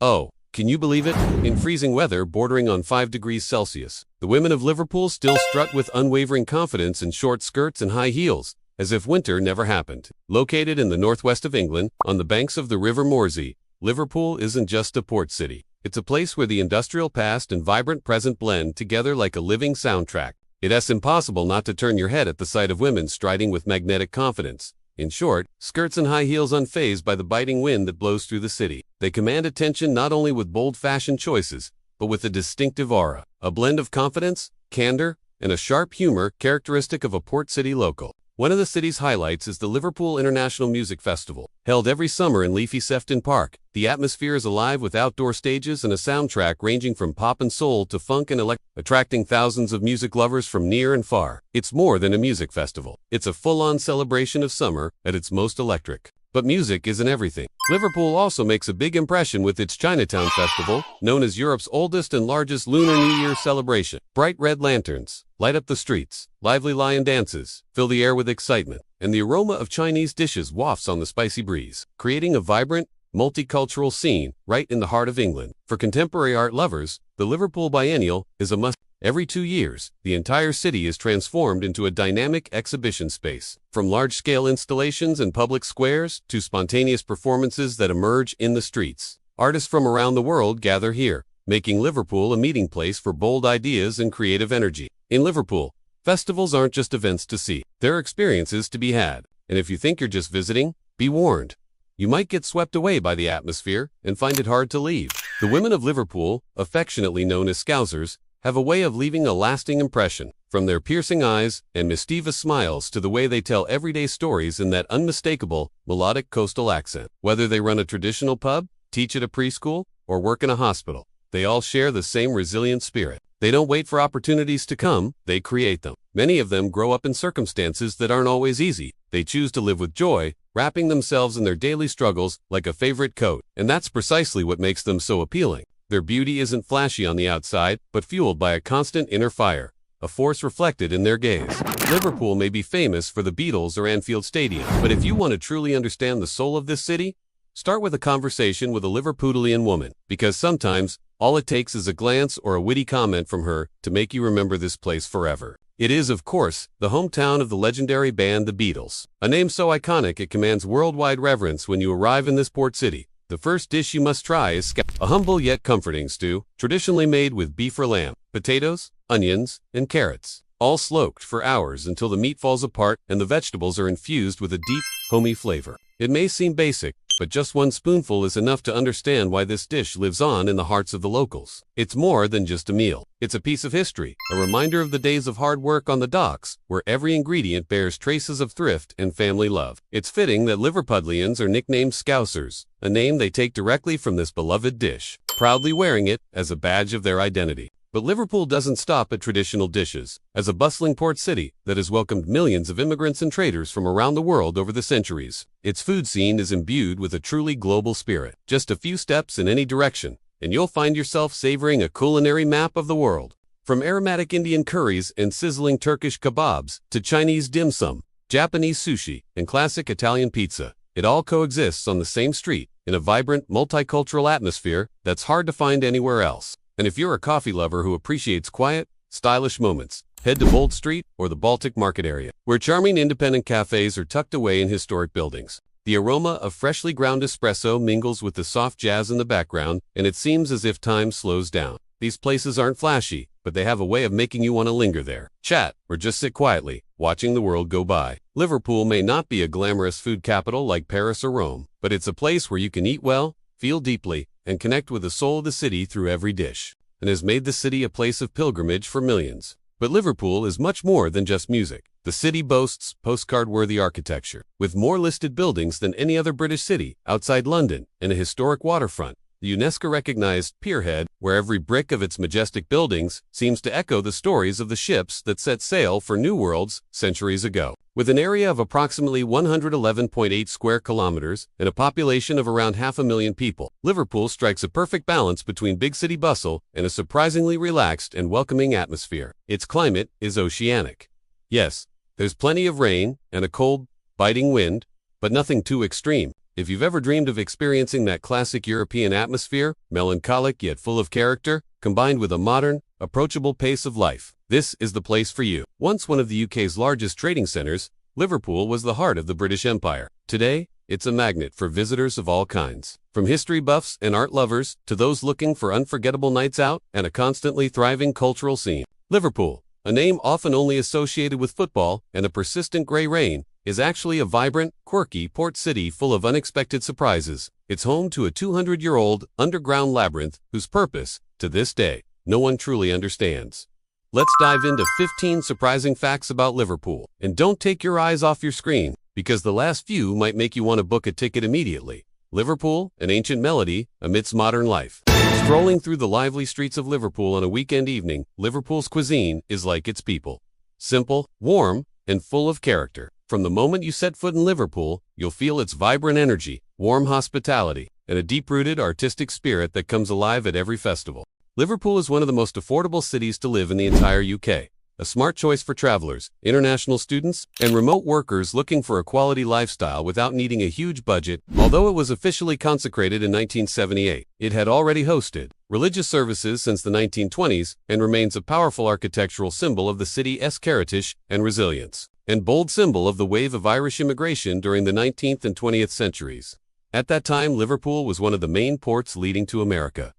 Oh, can you believe it? In freezing weather bordering on 5 degrees Celsius, the women of Liverpool still strut with unwavering confidence in short skirts and high heels, as if winter never happened. Located in the northwest of England, on the banks of the River Mersey, Liverpool isn't just a port city. It's a place where the industrial past and vibrant present blend together like a living soundtrack. It's impossible not to turn your head at the sight of women striding with magnetic confidence. In short, skirts and high heels unfazed by the biting wind that blows through the city. They command attention not only with bold fashion choices, but with a distinctive aura, a blend of confidence, candor, and a sharp humor characteristic of a port city local. One of the city's highlights is the Liverpool International Music Festival. Held every summer in leafy Sefton Park, the atmosphere is alive with outdoor stages and a soundtrack ranging from pop and soul to funk and electro, attracting thousands of music lovers from near and far. It's more than a music festival. It's a full-on celebration of summer at its most electric. But music isn't everything. Liverpool also makes a big impression with its Chinatown Festival, known as Europe's oldest and largest Lunar New Year celebration. Bright red lanterns light up the streets, lively lion dances fill the air with excitement, and the aroma of Chinese dishes wafts on the spicy breeze, creating a vibrant, multicultural scene right in the heart of England. For contemporary art lovers, the Liverpool Biennial is a must. Every 2 years, the entire city is transformed into a dynamic exhibition space. From large-scale installations in public squares to spontaneous performances that emerge in the streets, artists from around the world gather here, making Liverpool a meeting place for bold ideas and creative energy. In Liverpool, festivals aren't just events to see, they're experiences to be had. And if you think you're just visiting, be warned. You might get swept away by the atmosphere and find it hard to leave. The women of Liverpool, affectionately known as Scousers, have a way of leaving a lasting impression, from their piercing eyes and mischievous smiles to the way they tell everyday stories in that unmistakable, melodic coastal accent. Whether they run a traditional pub, teach at a preschool, or work in a hospital, they all share the same resilient spirit. They don't wait for opportunities to come, they create them. Many of them grow up in circumstances that aren't always easy. They choose to live with joy, wrapping themselves in their daily struggles like a favorite coat. And that's precisely what makes them so appealing. Their beauty isn't flashy on the outside, but fueled by a constant inner fire, a force reflected in their gaze. Liverpool may be famous for the Beatles or Anfield Stadium, but if you want to truly understand the soul of this city, start with a conversation with a Liverpudlian woman, because sometimes all it takes is a glance or a witty comment from her to make you remember this place forever. It is, of course, the hometown of the legendary band the Beatles, a name so iconic it commands worldwide reverence. When you arrive in this port city, the first dish you must try is a humble yet comforting stew, traditionally made with beef or lamb, potatoes, onions, and carrots, all smoked for hours until the meat falls apart and the vegetables are infused with a deep, homey flavor. It may seem basic, but just one spoonful is enough to understand why this dish lives on in the hearts of the locals. It's more than just a meal. It's a piece of history, a reminder of the days of hard work on the docks, where every ingredient bears traces of thrift and family love. It's fitting that Liverpudlians are nicknamed Scousers, a name they take directly from this beloved dish, proudly wearing it as a badge of their identity. But Liverpool doesn't stop at traditional dishes. As a bustling port city that has welcomed millions of immigrants and traders from around the world over the centuries, its food scene is imbued with a truly global spirit. Just a few steps in any direction, and you'll find yourself savoring a culinary map of the world. From aromatic Indian curries and sizzling Turkish kebabs to Chinese dim sum, Japanese sushi, and classic Italian pizza, it all coexists on the same street in a vibrant, multicultural atmosphere that's hard to find anywhere else. And if you're a coffee lover who appreciates quiet, stylish moments, head to Bold Street or the Baltic Market area, where charming independent cafes are tucked away in historic buildings. The aroma of freshly ground espresso mingles with the soft jazz in the background, and it seems as if time slows down. These places aren't flashy, but they have a way of making you want to linger there, chat, or just sit quietly, watching the world go by. Liverpool may not be a glamorous food capital like Paris or Rome, but it's a place where you can eat well, feel deeply, and connect with the soul of the city through every dish, and has made the city a place of pilgrimage for millions. But Liverpool is much more than just music. The city boasts postcard-worthy architecture, with more listed buildings than any other British city outside London, and a historic waterfront, the UNESCO-recognized Pierhead, where every brick of its majestic buildings seems to echo the stories of the ships that set sail for new worlds centuries ago. With an area of approximately 111.8 square kilometers and a population of around 500,000 people, Liverpool strikes a perfect balance between big city bustle and a surprisingly relaxed and welcoming atmosphere. Its climate is oceanic. Yes, there's plenty of rain and a cold, biting wind, but nothing too extreme. If you've ever dreamed of experiencing that classic European atmosphere, melancholic yet full of character, combined with a modern, approachable pace of life, this is the place for you. Once one of the UK's largest trading centres, Liverpool was the heart of the British Empire. Today, it's a magnet for visitors of all kinds. From history buffs and art lovers to those looking for unforgettable nights out and a constantly thriving cultural scene. Liverpool, a name often only associated with football and a persistent grey rain, is actually a vibrant, quirky port city full of unexpected surprises. It's home to a 200-year-old underground labyrinth whose purpose, to this day, no one truly understands. Let's dive into 15 surprising facts about Liverpool. And don't take your eyes off your screen, because the last few might make you want to book a ticket immediately. Liverpool, an ancient melody amidst modern life. Strolling through the lively streets of Liverpool on a weekend evening, Liverpool's cuisine is like its people. Simple, warm, and full of character. From the moment you set foot in Liverpool, you'll feel its vibrant energy, warm hospitality, and a deep-rooted artistic spirit that comes alive at every festival. Liverpool is one of the most affordable cities to live in the entire UK. A smart choice for travelers, international students, and remote workers looking for a quality lifestyle without needing a huge budget. Although it was officially consecrated in 1978, it had already hosted religious services since the 1920s and remains a powerful architectural symbol of the city's heritage and resilience, and bold symbol of the wave of Irish immigration during the 19th and 20th centuries. At that time, Liverpool was one of the main ports leading to America,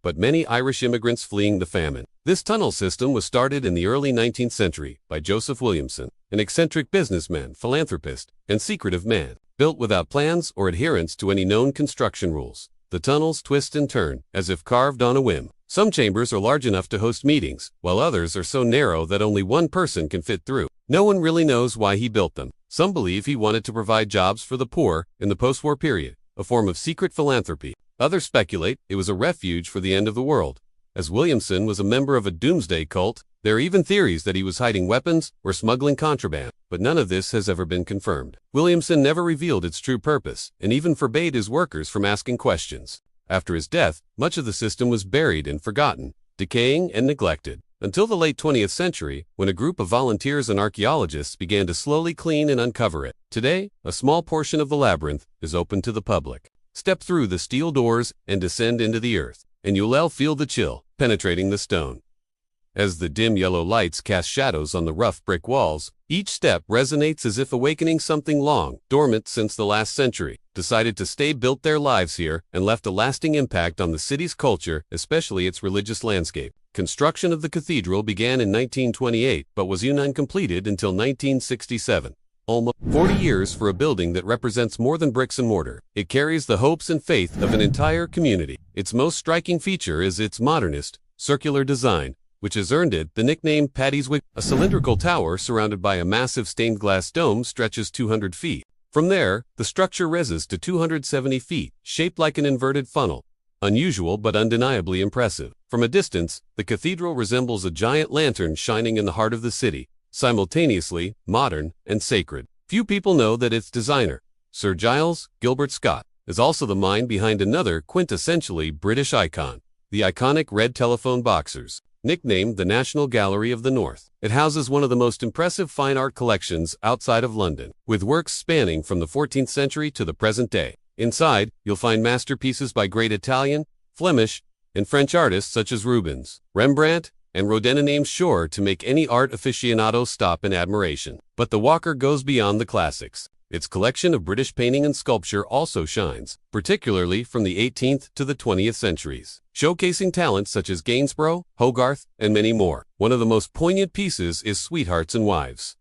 but many Irish immigrants fleeing the famine. This tunnel system was started in the early 19th century by Joseph Williamson, an eccentric businessman, philanthropist, and secretive man. Built without plans or adherence to any known construction rules, the tunnels twist and turn, as if carved on a whim. Some chambers are large enough to host meetings, while others are so narrow that only one person can fit through. No one really knows why he built them. Some believe he wanted to provide jobs for the poor in the post-war period, a form of secret philanthropy. Others speculate it was a refuge for the end of the world. As Williamson was a member of a doomsday cult, there are even theories that he was hiding weapons or smuggling contraband, but none of this has ever been confirmed. Williamson never revealed its true purpose, and even forbade his workers from asking questions. After his death, much of the system was buried and forgotten, decaying and neglected, until the late 20th century, when a group of volunteers and archaeologists began to slowly clean and uncover it. Today, a small portion of the labyrinth is open to the public. Step through the steel doors and descend into the earth, and you'll feel the chill penetrating the stone. As the dim yellow lights cast shadows on the rough brick walls, each step resonates as if awakening something long dormant since the last century, decided to stay, built their lives here, and left a lasting impact on the city's culture, especially its religious landscape. Construction of the cathedral began in 1928 but was uncompleted until 1967. Almost 40 years for a building that represents more than bricks and mortar. It carries the hopes and faith of an entire community. Its most striking feature is its modernist, circular design, which has earned it the nickname Paddy's Wick. A cylindrical tower surrounded by a massive stained glass dome stretches 200 feet. From there, the structure rises to 270 feet, shaped like an inverted funnel. Unusual but undeniably impressive. From a distance, the cathedral resembles a giant lantern shining in the heart of the city, simultaneously modern and sacred. Few people know that its designer, Sir Giles Gilbert Scott, is also the mind behind another quintessentially British icon, the iconic red telephone boxers. Nicknamed the National Gallery of the North, it houses one of the most impressive fine art collections outside of London, with works spanning from the 14th century to the present day. Inside, you'll find masterpieces by great Italian, Flemish, and French artists such as Rubens, Rembrandt, and Rodin, names sure to make any art aficionado stop in admiration. But the walker goes beyond the classics. Its collection of British painting and sculpture also shines, particularly from the 18th to the 20th centuries, showcasing talents such as Gainsborough, Hogarth, and many more. One of the most poignant pieces is Sweethearts and Wives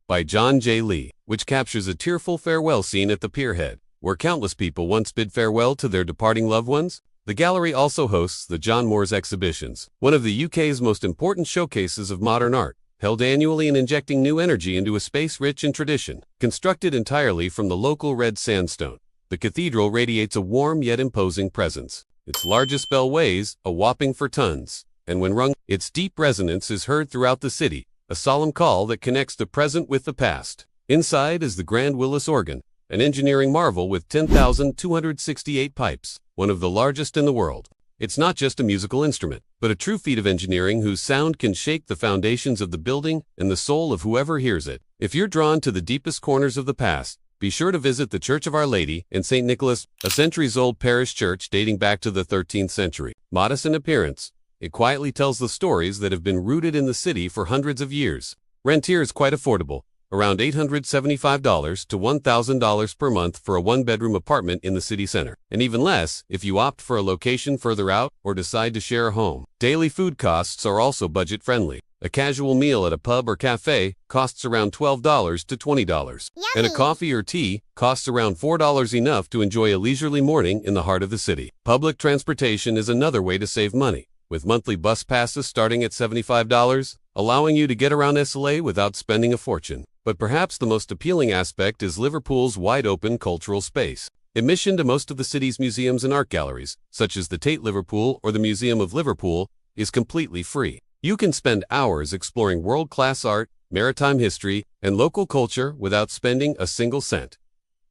by John J. Lee, which captures a tearful farewell scene at the pierhead, where countless people once bid farewell to their departing loved ones. The gallery also hosts the John Moores exhibitions, one of the UK's most important showcases of modern art, held annually and injecting new energy into a space rich in tradition. Constructed entirely from the local red sandstone, the cathedral radiates a warm yet imposing presence. Its largest bell weighs a whopping 4 tons, and when rung, its deep resonance is heard throughout the city, a solemn call that connects the present with the past. Inside is the Grand Willis organ, an engineering marvel with 10,268 pipes, one of the largest in the world. It's not just a musical instrument, but a true feat of engineering whose sound can shake the foundations of the building and the soul of whoever hears it. If you're drawn to the deepest corners of the past, be sure to visit the Church of Our Lady in St. Nicholas, a centuries-old parish church dating back to the 13th century. Modest in appearance, it quietly tells the stories that have been rooted in the city for hundreds of years. Rent here is quite affordable, around $875 to $1,000 per month for a one-bedroom apartment in the city center, and even less if you opt for a location further out or decide to share a home. Daily food costs are also budget-friendly. A casual meal at a pub or cafe costs around $12 to $20, and a coffee or tea costs around $4, enough to enjoy a leisurely morning in the heart of the city. Public transportation is another way to save money, with monthly bus passes starting at $75, allowing you to get around SLA without spending a fortune. But perhaps the most appealing aspect is Liverpool's wide-open cultural space. Admission to most of the city's museums and art galleries, such as the Tate Liverpool or the Museum of Liverpool, is completely free. You can spend hours exploring world-class art, maritime history, and local culture without spending a single cent.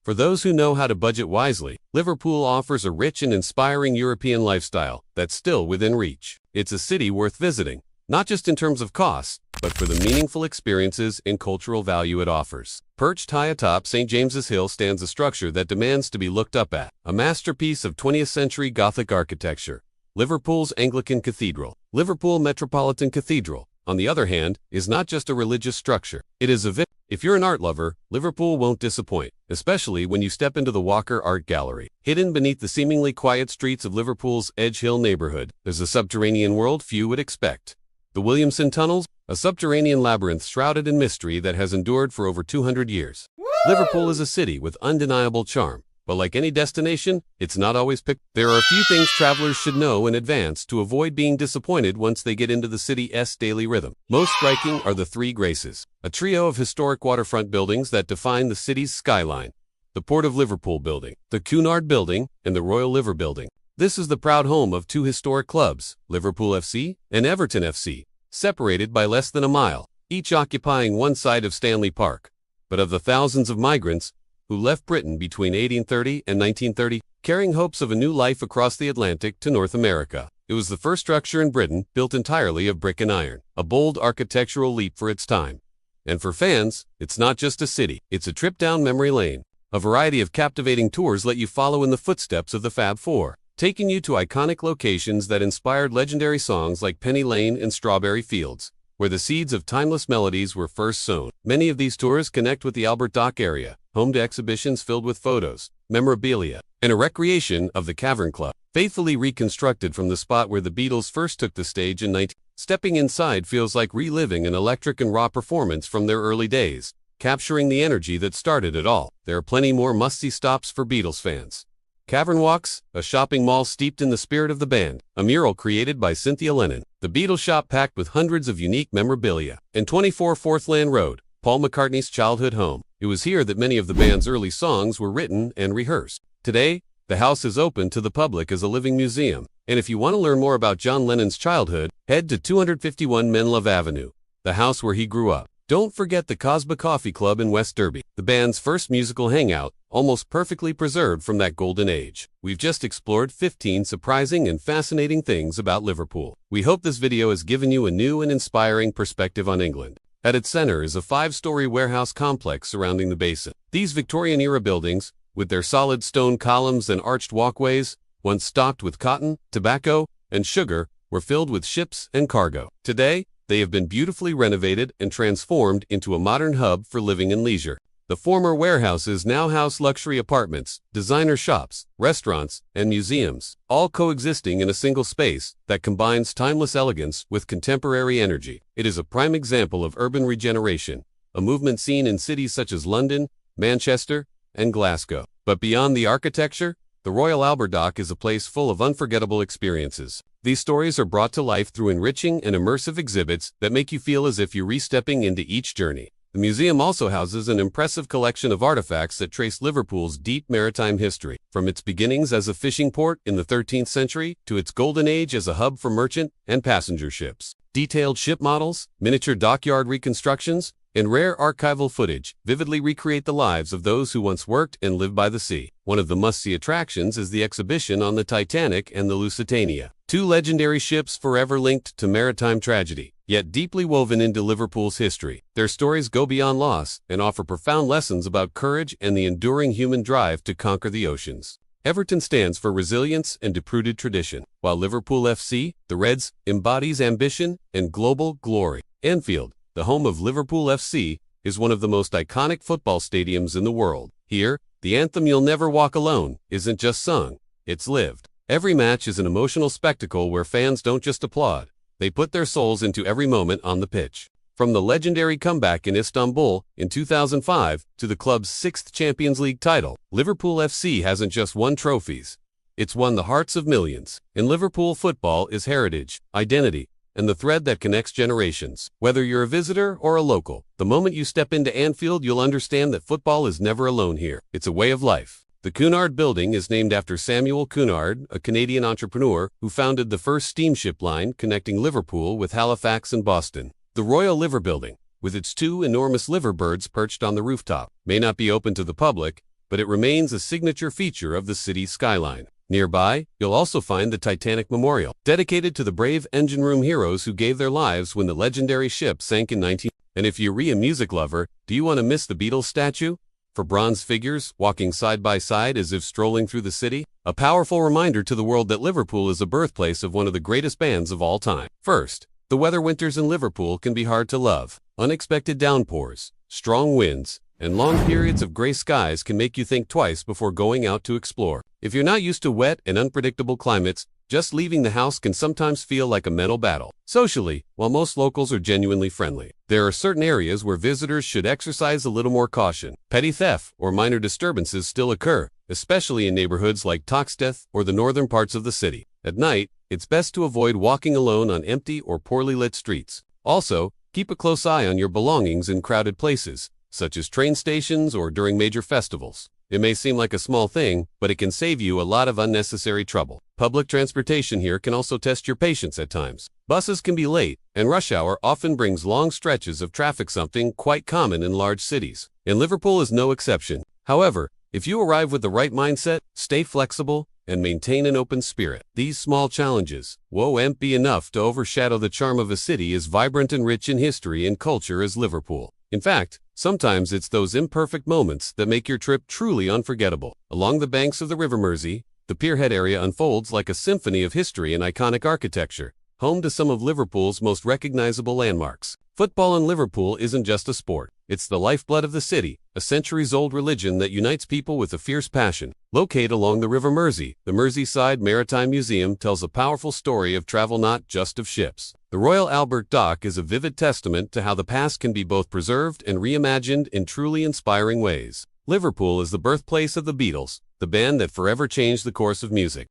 For those who know how to budget wisely, Liverpool offers a rich and inspiring European lifestyle that's still within reach. It's a city worth visiting, not just in terms of costs, but for the meaningful experiences and cultural value it offers. Perched high atop St. James's Hill stands a structure that demands to be looked up at, a masterpiece of 20th century Gothic architecture. Liverpool's Anglican Cathedral. Liverpool Metropolitan Cathedral, on the other hand, is not just a religious structure. It is a If you're an art lover, Liverpool won't disappoint, especially when you step into the Walker Art Gallery. Hidden beneath the seemingly quiet streets of Liverpool's Edge Hill neighborhood, there's a subterranean world few would expect. The Williamson Tunnels, a subterranean labyrinth shrouded in mystery that has endured for over 200 years. Liverpool is a city with undeniable charm. But like any destination, it's not always picked. There are a few things travelers should know in advance to avoid being disappointed once they get into the city's daily rhythm. Most striking are the Three Graces, a trio of historic waterfront buildings that define the city's skyline. The Port of Liverpool Building, the Cunard Building, and the Royal Liver Building. This is the proud home of two historic clubs, Liverpool FC and Everton FC, separated by less than a mile, each occupying one side of Stanley Park. But of the thousands of migrants who left Britain between 1830 and 1930, carrying hopes of a new life across the Atlantic to North America. It was the first structure in Britain built entirely of brick and iron, a bold architectural leap for its time. And for fans, it's not just a city, it's a trip down memory lane. A variety of captivating tours let you follow in the footsteps of the Fab Four, taking you to iconic locations that inspired legendary songs like Penny Lane and Strawberry Fields, where the seeds of timeless melodies were first sown. Many of these tours connect with the Albert Dock area, home to exhibitions filled with photos, memorabilia, and a recreation of the Cavern Club, faithfully reconstructed from the spot where the Beatles first took the stage in 19. Stepping inside feels like reliving an electric and raw performance from their early days, capturing the energy that started it all. There are plenty more must-see stops for Beatles fans. Cavern Walks, a shopping mall steeped in the spirit of the band, a mural created by Cynthia Lennon, the Beatles shop packed with hundreds of unique memorabilia, and 24 Forthland Road, Paul McCartney's childhood home. It was here that many of the band's early songs were written and rehearsed. Today, the house is open to the public as a living museum, and if you want to learn more about John Lennon's childhood, head to 251 Menlove Avenue, the house where he grew up. Don't forget the Cosba Coffee Club in West Derby, the band's first musical hangout, almost perfectly preserved from that golden age. We've just explored 15 surprising and fascinating things about Liverpool. We hope this video has given you a new and inspiring perspective on England. At its center is a 5-story warehouse complex surrounding the basin. These Victorian-era buildings, with their solid stone columns and arched walkways, once stocked with cotton, tobacco, and sugar, were filled with ships and cargo. Today, they have been beautifully renovated and transformed into a modern hub for living and leisure. The former warehouses now house luxury apartments, designer shops, restaurants, and museums, all coexisting in a single space that combines timeless elegance with contemporary energy. It is a prime example of urban regeneration, a movement seen in cities such as London, Manchester, and Glasgow. But beyond the architecture, the Royal Albert Dock is a place full of unforgettable experiences. These stories are brought to life through enriching and immersive exhibits that make you feel as if you're re-stepping into each journey. The museum also houses an impressive collection of artifacts that trace Liverpool's deep maritime history, from its beginnings as a fishing port in the 13th century to its golden age as a hub for merchant and passenger ships. Detailed ship models, miniature dockyard reconstructions, and rare archival footage vividly recreate the lives of those who once worked and lived by the sea. One of the must-see attractions is the exhibition on the Titanic and the Lusitania, two legendary ships forever linked to maritime tragedy. yet deeply woven into Liverpool's history. Their stories go beyond loss and offer profound lessons about courage and the enduring human drive to conquer the oceans. Everton stands for resilience and deep-rooted tradition, while Liverpool FC, the Reds, embodies ambition and global glory. Anfield, the home of Liverpool FC, is one of the most iconic football stadiums in the world. Here, the anthem "You'll Never Walk Alone" isn't just sung, it's lived. Every match is an emotional spectacle where fans don't just applaud, they put their souls into every moment on the pitch. From the legendary comeback in Istanbul in 2005 to the club's 6th Champions League title, Liverpool FC hasn't just won trophies. It's won the hearts of millions. In Liverpool, football is heritage, identity, and the thread that connects generations. Whether you're a visitor or a local, the moment you step into Anfield, you'll understand that football is never alone here. It's a way of life. The Cunard Building is named after Samuel Cunard, a Canadian entrepreneur who founded the first steamship line connecting Liverpool with Halifax and Boston. The Royal Liver Building, with its 2 enormous liver birds perched on the rooftop, may not be open to the public, but it remains a signature feature of the city's skyline. Nearby, you'll also find the Titanic Memorial, dedicated to the brave engine room heroes who gave their lives when the legendary ship sank in 19... And if you're a music lover, do you want to miss the Beatles statue? For bronze figures, walking side by side as if strolling through the city? A powerful reminder to the world that Liverpool is the birthplace of one of the greatest bands of all time. First, the weather winters in Liverpool can be hard to love. Unexpected downpours, strong winds, and long periods of gray skies can make you think twice before going out to explore. If you're not used to wet and unpredictable climates, just leaving the house can sometimes feel like a mental battle. Socially, while most locals are genuinely friendly, there are certain areas where visitors should exercise a little more caution. Petty theft or minor disturbances still occur, especially in neighborhoods like Toxteth or the northern parts of the city. At night, it's best to avoid walking alone on empty or poorly lit streets. Also, keep a close eye on your belongings in crowded places, such as train stations or during major festivals. It may seem like a small thing, but it can save you a lot of unnecessary trouble. Public transportation here can also test your patience at times. Buses can be late, and rush hour often brings long stretches of traffic, something quite common in large cities. And Liverpool is no exception. However, if you arrive with the right mindset, stay flexible, and maintain an open spirit, these small challenges won't be enough to overshadow the charm of a city as vibrant and rich in history and culture as Liverpool. In fact, sometimes it's those imperfect moments that make your trip truly unforgettable. Along the banks of the River Mersey, the Pierhead area unfolds like a symphony of history and iconic architecture, home to some of Liverpool's most recognizable landmarks. Football in Liverpool isn't just a sport. It's the lifeblood of the city, a centuries-old religion that unites people with a fierce passion. Located along the River Mersey, the Merseyside Maritime Museum tells a powerful story of travel, not just of ships. The Royal Albert Dock is a vivid testament to how the past can be both preserved and reimagined in truly inspiring ways. Liverpool is the birthplace of the Beatles, the band that forever changed the course of music.